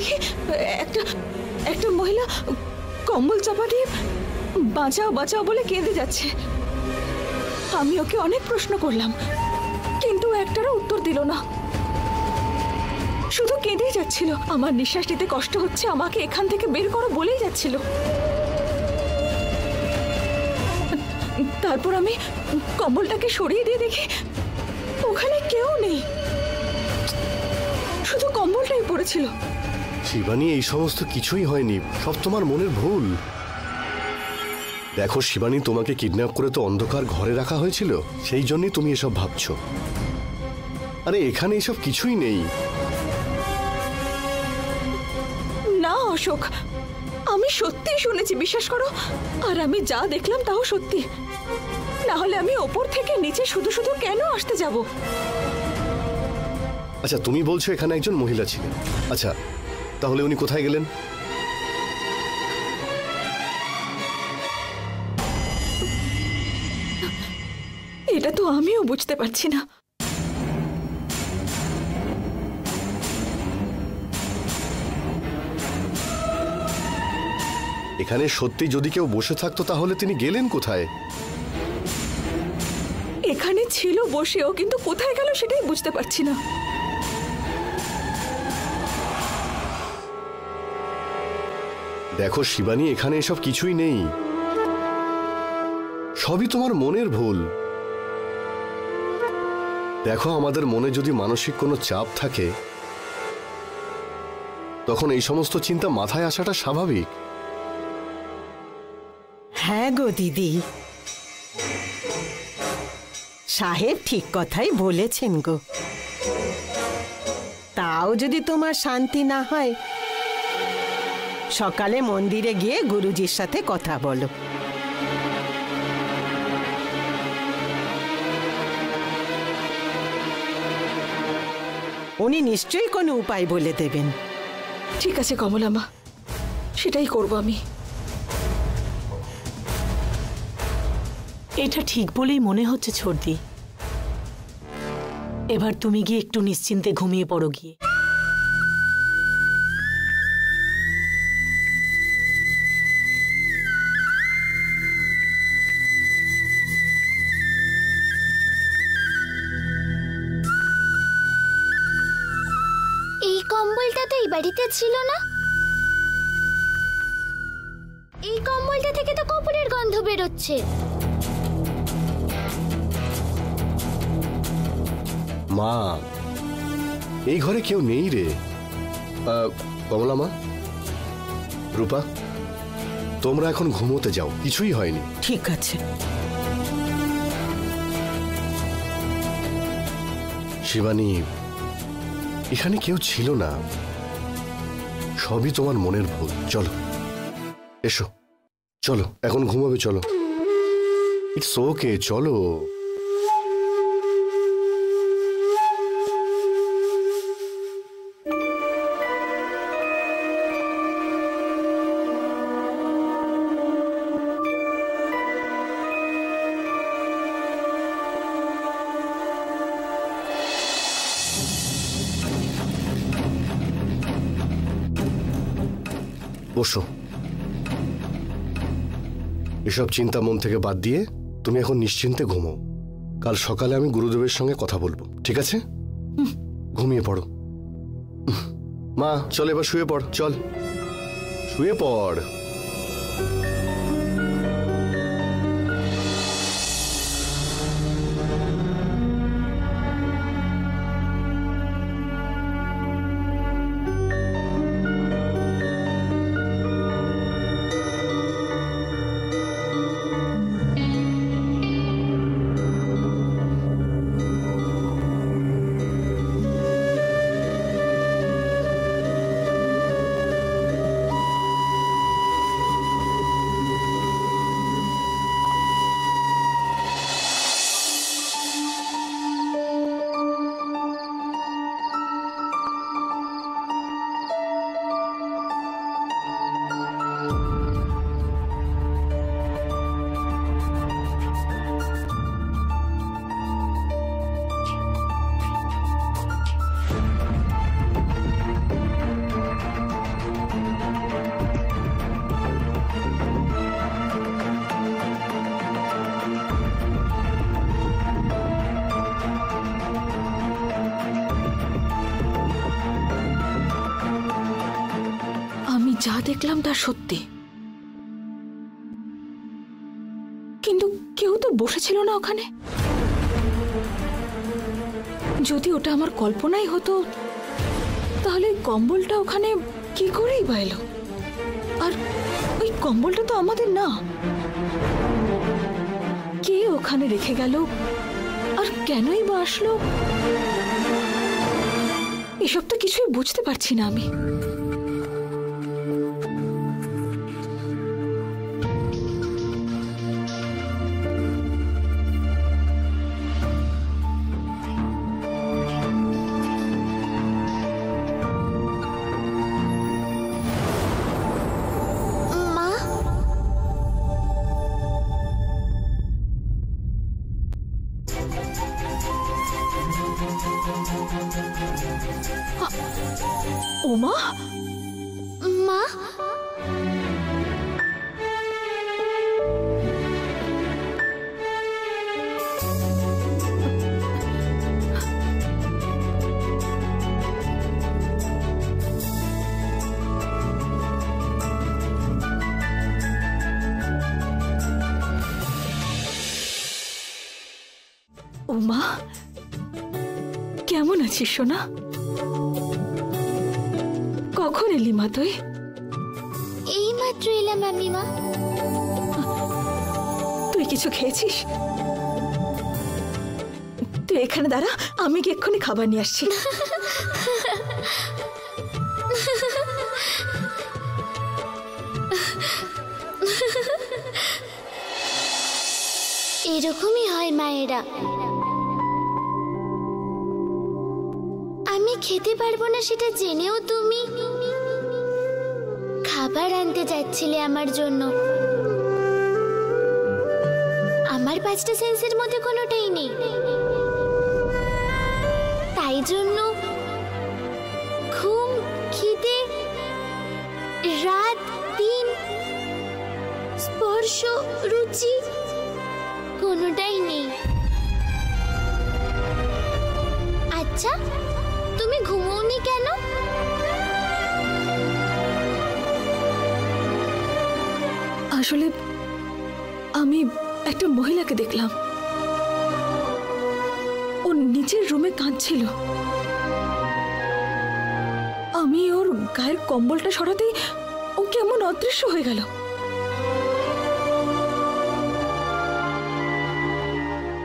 দেখি একটা একটা মহিলা কম্বল চাপা দিয়ে বাঁচাও বাঁচাও বলে কেঁদে যাচ্ছে। আমি ওকে অনেক প্রশ্ন করলাম, কিন্তু একটারও উত্তর দিল না, শুধু কেঁদেই যাচ্ছিল। আমার নিঃশ্বাস নিতে কষ্ট হচ্ছে, আমাকে এখান থেকে বের করো বলেই যাচ্ছিল। তারপর আমি কম্বলটাকে সরিয়ে দিয়ে দেখি ওখানে কেউ নেই, শুধু কম্বলটাই পড়েছিল। শিবানী, এই সমস্ত কিছুই হয়নি, সব তোমার মনের ভুল। দেখো শিবানী, তোমাকে কিডন্যাপ করে তো অন্ধকার ঘরে রাখা হয়েছিল, সেই জন্যই তুমি এসব ভাবছো। আরে এখানে এসব কিছুই নেই। না অশোক, আমি সত্যিই শুনেছি, বিশ্বাস করো। আর আমি যা দেখলাম তাও সত্যি, না হলে আমি ওপর থেকে নিচে শুধু শুধু কেন আসতে যাব? আচ্ছা, তুমি বলছো এখানে একজন মহিলা ছিলেন, আচ্ছা তাহলে উনি কোথায় গেলেন? এটা তো আমিও বুঝতে পারছি না। এখানে সত্যি যদি কেউ বসে থাকতো তাহলে তিনি গেলেন কোথায়? এখানে ছিল বসেও, কিন্তু কোথায় গেল সেটাই বুঝতে পারছি না। দেখো শিবানী, এখানে এসব কিছুই নেই, সবই তোমার মনের ভুল। দেখো, আমাদের মনে যদি মানসিক কোনো চাপ থাকে তখন এই সমস্ত চিন্তা মাথায় আসাটা স্বাভাবিক। হ্যাঁ গো দিদি, সাহেব ঠিক কথাই বলেছেন গো। তাও যদি তোমার শান্তি না হয়, সকালে মন্দিরে গিয়ে গুরুজির সাথে কথা বলো। উনি নিশ্চয়ই কোনো উপায় বলে দেবেন। ঠিক আছে কমলা মা, সেটাই করব আমি। এটা ঠিক বলেই মনে হচ্ছে ছোটদি। এবার তুমি গিয়ে একটু নিশ্চিন্তে ঘুমিয়ে পড়ো গিয়ে। এই কম্বলটা তো এই বাড়িতে ছিল না। এই কম্বলটা থেকে তো কর্পূরের গন্ধ বেরোচ্ছে। মা, এই ঘরে কেউ নেই রে। কমলা মা, রূপা, তোমরা এখন ঘুমোতে যাও, কিছুই হয়নি। ঠিক আছে। শিবানী, এখানে কেউ ছিল না, সবই তোমার মনের ভুল। চলো এসো, চলো এখন ঘুমাবে, চলো। ইটস ওকে, চলো। বসো। এসব চিন্তা মন থেকে বাদ দিয়ে তুমি এখন নিশ্চিন্তে ঘুমাও। কাল সকালে আমি গুরুদেবের সঙ্গে কথা বলবো, ঠিক আছে? ঘুমিয়ে পড়ো। মা চল, এবার শুয়ে পড়, চল শুয়ে পড়। যা দেখলাম তা সত্যি, কিন্তু কেউ তো বসেছিল না ওখানে। যদি ওটা আমার কল্পনাই হতো তাহলে কম্বলটা ওখানে কি করেই বা এলো? আর ওই কম্বলটা তো আমাদের না। কে ওখানে রেখে গেল আর কেনই বা আসলো, এসব তো কিছুই বুঝতে পারছি না আমি। মা, ওমা, মা, ওমা, কেমন আছিস সোনা? কখন এলি মা তুই? এই মাত্র এলাম আমি মা। তুই কিছু খেয়েছিস? তুই এখানে দাঁড়া, আমি কি এক্ষুনি খাবার নিয়ে আসছি। এরকমই হয় মায়েরা। আমি খেতে পারবো না সেটা জেনেও তুমি খাবার আনতে যাচ্ছিলে আমার জন্য। আমার 5টা সেন্সের মধ্যে কোনোটাই নেই, তাই জন্য ঘুম, খিদে, রাত, দিন, স্পর্শ, রুচি কোনোটাই নেই। আচ্ছা, তুমি ঘুমোওনি কেন? আসলে আমি একটা মহিলাকে দেখলাম, ও নিচের রুমে কাঁদছিল। আমি ওর গায়ের কম্বলটা সরাতেই ও কেমন অদৃশ্য হয়ে গেল।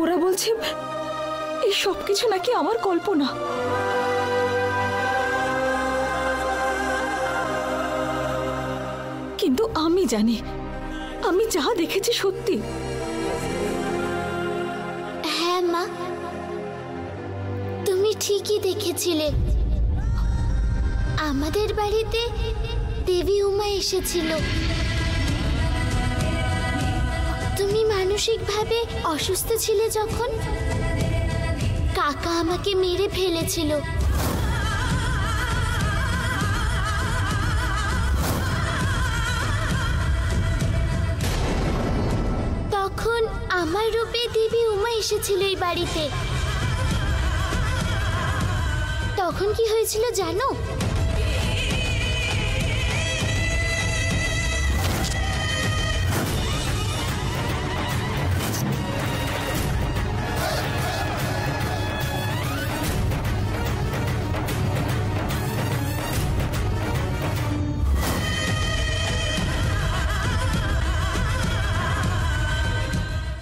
ওরা বলছে এই সবকিছু নাকি আমার কল্পনা। কিন্তু আমি জানি আমি যা দেখেছি সত্যি। হ্যাঁ মা, তুমি ঠিকই দেখেছিলে। আমাদের বাড়িতে দেবী উমা এসেছিল। তুমি মানসিকভাবে অসুস্থ ছিলে যখন, কাকা আমাকে মেরে ফেলেছিল। তখন আমার রূপে দেবী উমা এসেছিল এই বাড়িতে। তখন কি হয়েছিল জানো?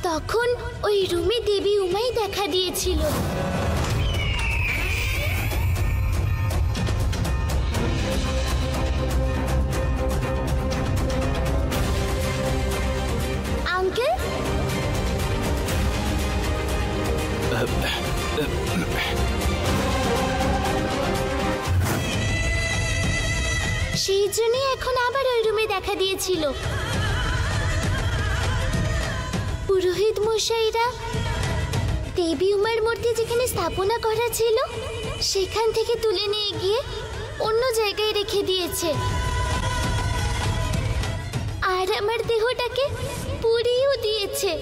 তখন ওই রুমে দেবী উমাই দেখা দিয়েছিল। আঙ্কেল, সেই জন্যই এখন আবার ওই রুমে দেখা দিয়েছিল। পুরোহিত মশাইরা দেবী উমার মূর্তি যেখানে স্থাপনা করা ছিল সেখান থেকে তুলে নিয়ে গিয়ে অন্য জায়গায় রেখে দিয়েছে। আর আমার দেহটাকে পুড়িয়েও দিয়েছে।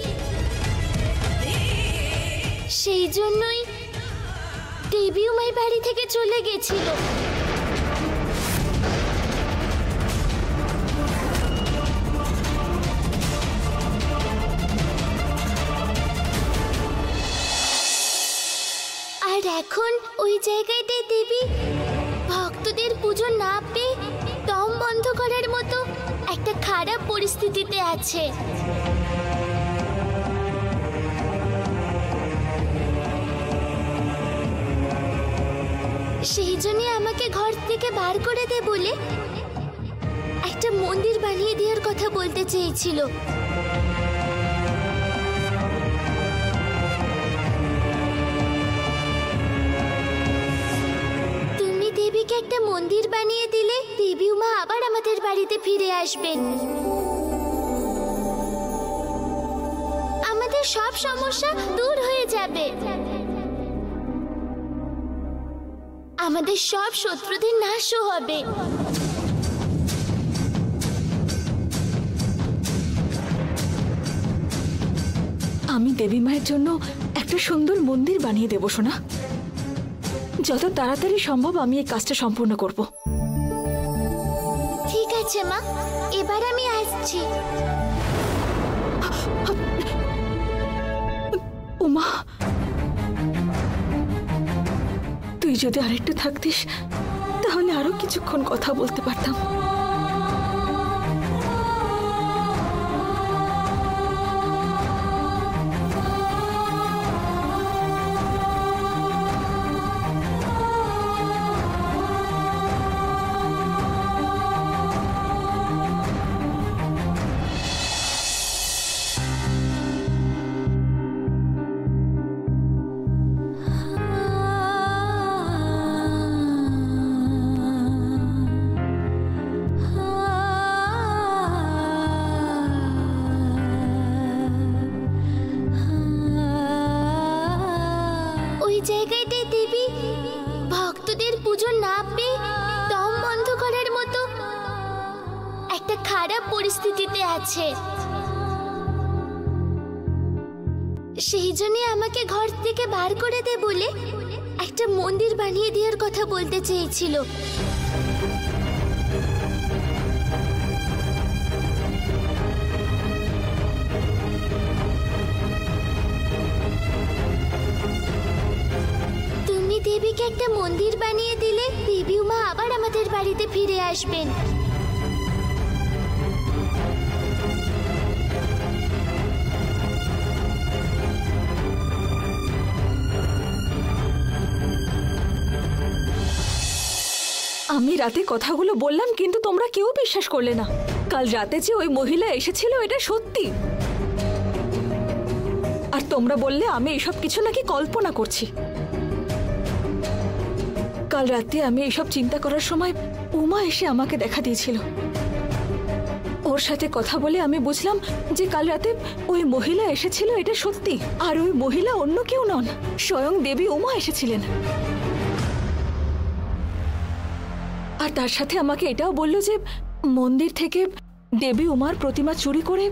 সেই জন্যই দেবী উমাই বাড়ি থেকে চলে গেছিল। জায়গাটায় দেবী ভক্তদের পুজো না পেয়ে দম বন্ধ করার মতো একটা খারাপ পরিস্থিতিতে আছে। সেই জন্য আমাকে ঘর থেকে বার করে দে বলে একটা মন্দির বানিয়ে দেওয়ার কথা বলতে চেয়েছিল। তুমি দেবীকে একটা মন্দির বানিয়ে দিলে দেবী উমা আবার আমাদের বাড়িতে ফিরে আসবেন। আমাদের সব সমস্যা দূর হয়ে যাবে। আমাদের সব শত্রুদের নাশও হবে। আমি দেবী মায়ের জন্য একটা সুন্দর মন্দির বানিয়ে দেব সোনা। যত তাড়াতাড়ি সম্ভব আমি এই কাজটা সম্পূর্ণ করব। ঠিক আছে মা, এবার আমি আসছি। উমা, তুই যদি আরেকটু থাকতিস তাহলে আরো কিছুক্ষণ কথা বলতে পারতাম। জায়গাটায় দেবী ভক্তদের পুজো না পেয়ে দম বন্ধ করার মতো একটা খারাপ পরিস্থিতিতে আছে। সেই জন্য আমাকে ঘর থেকে বার করে দে বলে একটা মন্দির বানিয়ে দেওয়ার কথা বলতে চেয়েছিল। দেবীকে একটা মন্দির বানিয়ে দিলে দেবী উমা আবার আমাদের বাড়িতে ফিরে আসবেন। আমি রাতে কথাগুলো বললাম কিন্তু তোমরা কেউ বিশ্বাস করলে না। কাল রাতে যে ওই মহিলা এসেছিল এটা সত্যি, আর তোমরা বললে আমি এসব কিছু নাকি কল্পনা করছি। কাল রাতে আমি এসব চিন্তা করার সময় উমা এসে আমাকে দেখা দিয়েছিল। ওর সাথে কথা বলে আমি বুঝলাম যে কাল রাতে ওই মহিলা এসেছিল এটা সত্যি, আর ওই মহিলা অন্য কেউ নন, স্বয়ং দেবী উমা এসেছিলেন। আর তার সাথে আমাকে এটাও বললো যে মন্দির থেকে দেবী উমার প্রতিমা চুরি করে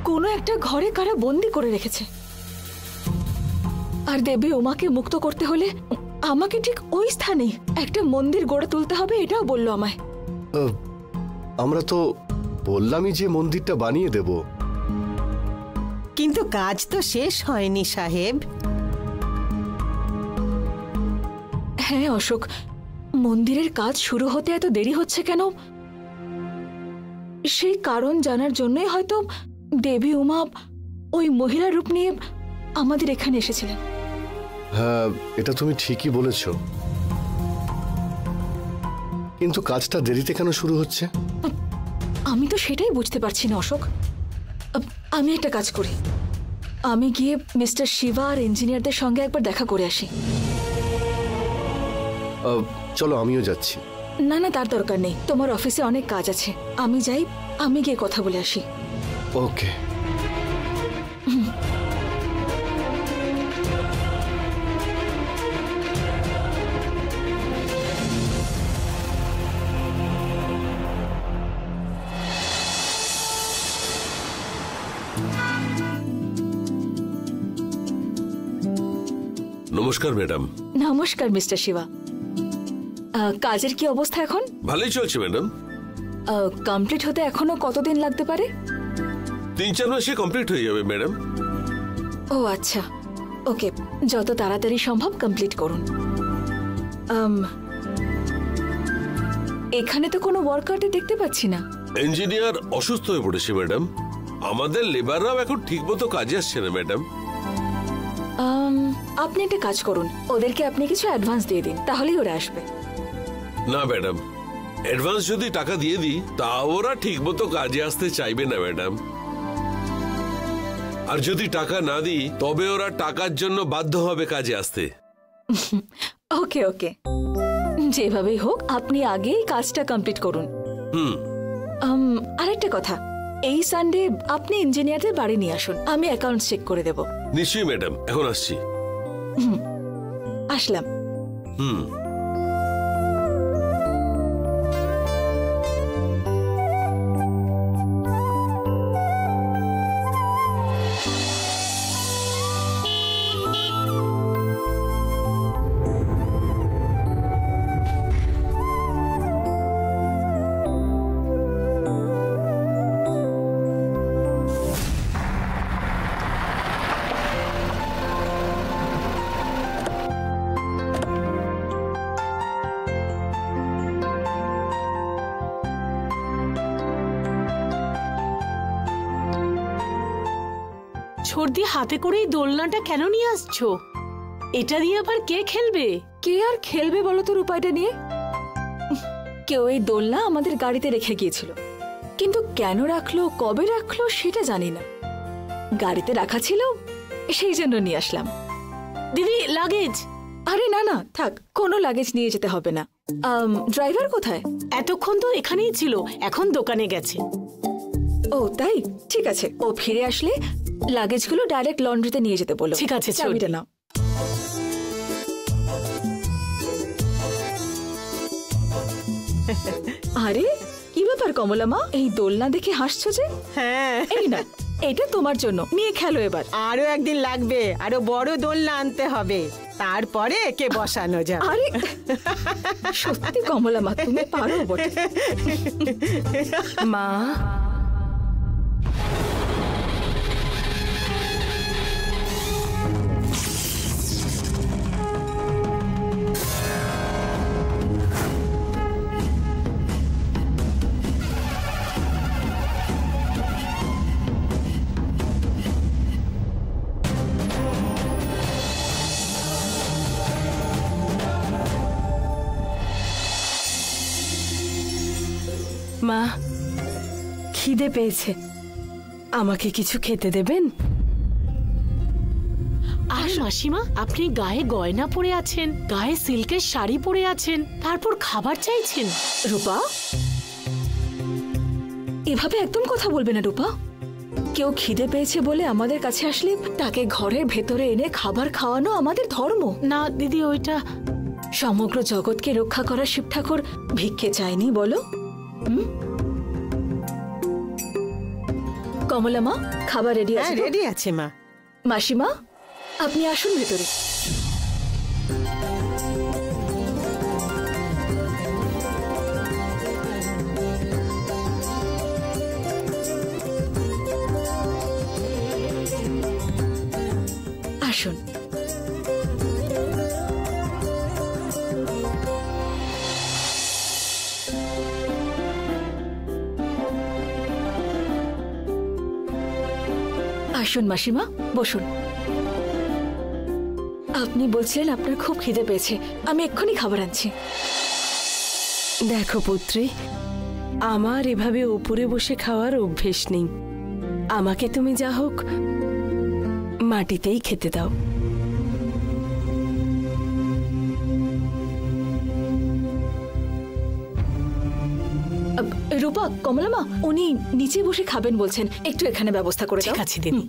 কোনো একটা ঘরে কারা বন্দি করে রেখেছে, আর দেবী উমাকে মুক্ত করতে হলে আমাকে ঠিক ওই স্থানে একটা মন্দির গড়ে তুলতে হবে, এটাও বললো আমায়। আমরা তো বললামই যে মন্দিরটা বানিয়ে দেব। কিন্তু কাজ তো শেষ হয়নি সাহেব। হ্যাঁ অশোক, মন্দিরের কাজ শুরু হতে এত দেরি হচ্ছে কেন সেই কারণ জানার জন্যই হয়তো দেবী উমা ওই মহিলা রূপ নিয়ে আমাদের এখানে এসেছিলেন। হ্যাঁ, এটা তুমি ঠিকই বলেছ, কিন্তু কাজটা দেরিতে কেন শুরু হচ্ছে? আমি তো সেটাই বুঝতে পারছি না অশোক। আমি একটা কাজ করি, আমি গিয়ে মিস্টার শিবা আর ইঞ্জিনিয়ারদের সঙ্গে একবার দেখা করে আসি। চলো, আমিও যাচ্ছি। না না, তার দরকার নেই, তোমার অফিসে অনেক কাজ আছে, আমি যাই, আমি গিয়ে কথা বলে আসি। ওকে। নমস্কার ম্যাডাম। নমস্কার মিস্টার শিবা। কাজের কি অবস্থা এখন? ভালোই চলছে ম্যাডাম। কমপ্লিট হতে এখনো কতদিন লাগতে পারে? 3-4 মাসে কমপ্লিট হয়ে যাবে ম্যাডাম। ও আচ্ছা, ওকে, যত তাড়াতাড়ি সম্ভব কমপ্লিট করুন। এখানে তো কোনো ওয়ার্কারকে দেখতে পাচ্ছি না। ইঞ্জিনিয়ার অসুস্থ হয়ে পড়েছে ম্যাডাম। আমাদের লেবাররাও এখন ঠিকমতো কাজে আসছে না ম্যাডাম। আপনি একটা কাজ করুন, ওদেরকে আপনি কিছু অ্যাডভান্স দিয়ে দিন, তাহলেই ওরা আসবে। না ম্যাডাম, অ্যাডভান্স যদি টাকা দিয়ে দিই তা ওরা ঠিকমতো কাজে আসতে চাইবে না ম্যাডাম। আর যদি টাকা না দিই তবে ওরা টাকার জন্য বাধ্য হবে কাজে আসতে। ওকে ওকে, যেভাবেই হোক আপনি আগেই কাজটা কমপ্লিট করুন। আরেকটা কথা, এই সানডে আপনি ইঞ্জিনিয়ারদের বাড়ি নিয়ে আসুন, আমি অ্যাকাউন্ট চেক করে দেব। নিশ্চয়ই ম্যাডাম, এখন আসছি। আসলাম। ছর্দি, হাতে করে এই দোলনাটা কেন নিয়ে আসছো? এটা দিয়ে আবার কে খেলবে? কে আর খেলবে বলো তোর উপায়টা নিয়ে? কেউ এই দোলনা আমাদের গাড়িতে রেখে গিয়েছিল, কিন্তু কেন রাখলো, কবে রাখলো সেটা জানি না। গাড়িতে রাখা ছিল, সেই জন্য নিয়ে আসলাম। দিদি, লাগেজ? আরে না না, থাক, কোনো লাগেজ নিয়ে যেতে হবে না। ড্রাইভার কোথায়? এতক্ষণ তো এখানেই ছিল, এখন দোকানে গেছে। ও তাই, ঠিক আছে, ও ফিরে আসলে লাগেজগুলো ডাইরেক্ট লন্ড্রিতে নিয়ে যেতে বলো। ঠিক আছে, চাবিটা নাও। আরে কি ব্যাপার কমলা মা, এই দোলনা দেখে হাসছো যে? হ্যাঁ, এই না, এটা তোমার জন্য, নিয়ে খেলো এবার। আরো একদিন লাগবে, আরো বড় দোলনা আনতে হবে, তারপরে একে বসানো যাবে। আরে সত্যি কমলা মা, তুমি পারো বটে। মা, মা, খিদে পেয়েছে, আমাকে কিছু খেতে দেবেন? আর মাসিমা, আপনি গায়ে গয়না পরে আছেন, গায়ে সিল্কের শাড়ি পরে আছেন, তারপর খাবার চাইছেন? রূপা, এভাবে একদম কথা বলবে না রূপা। কেউ খিদে পেয়েছে বলে আমাদের কাছে আসলে তাকে ঘরের ভেতরে এনে খাবার খাওয়ানো আমাদের ধর্ম। না দিদি, ওইটা সমগ্র জগৎকে রক্ষা করা শিব ঠাকুর ভিক্ষে চায়নি বলো? কমলা মা, খাবার রেডি আছে? রেডি আছে মা। মাসিমা, আপনি আসুন ভেতরে। আসুন। আসুন মাসিমা, বসুন। আপনি বলছিলেন আপনার খুব খিদে পেয়েছে, আমি এক্ষুনি খাবার আনছি। দেখো পুত্রী, আমার এভাবে উপরে বসে খাওয়ার অভ্যেস নেই, আমাকে তুমি যা হোক মাটিতেই খেতে দাও। রূপা, কমলা মা, উনি নিচে বসে খাবেন বলছেন, একটু এখানে ব্যবস্থা করে দাও। ঠিক আছে দিদি।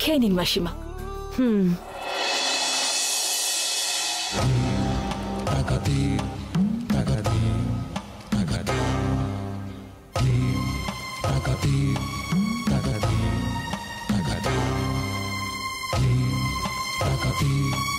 খেয়ে নিন মাসিমা। Takati